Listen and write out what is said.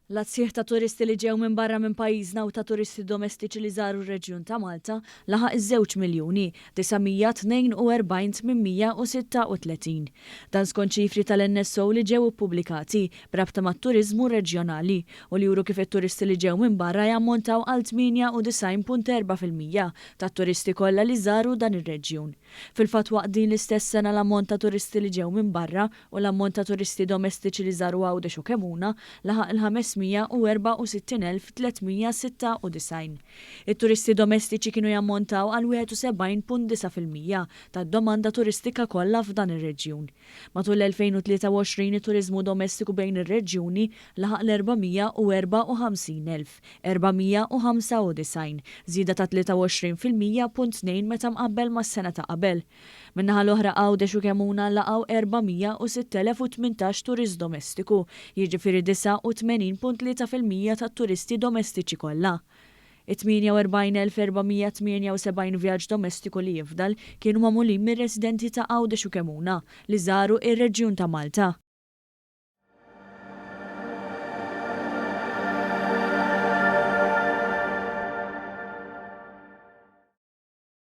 L-azzieħ ta' turisti li ġew minn barra minn pajjiżna u ta' turisti domestiċi li żaru r-reġjun ta' Malta laħaq iż-2 miljuni 942 minn 136. Dan skont ċifri tal-NSO li ġew ippubblikati b'rabta mat-turiżmu reġjonali u li juru kif it-turisti li ġew minn barra jammontaw għal 98.4% tat-turisti kollha li żaru dan ir-reġjun. Fil-fatt waqt din l-istess sena l-ammont ta' turisti li ġew minn barra u l-ammont ta' turisti domestiċi li żaru Għawdex u Kemuna laħaq il-564,396. It-turisti domestiċi kienu jammontaw għal 71.9% tad-domanda turistika kollha f'dan ir-reġjun. Matul l-2023 it-turiżmu domestiku bejn ir-reġjuni laħaq l-401,495, żieda ta' 23.2 meta mqabbel mas-sena ta' qabel. Min-naħa l-oħra Għawdex u Kemuna laqgħu 406,018 turist domestiku, jiġifieri 89.3% tat-turisti domestiċi kollha. 48,478 vjaġġ domestiku li jifdal kienu magħmulin mir-residenti ta' Għawdex u Kemuna li żaru ir-reġjun ta' Malta.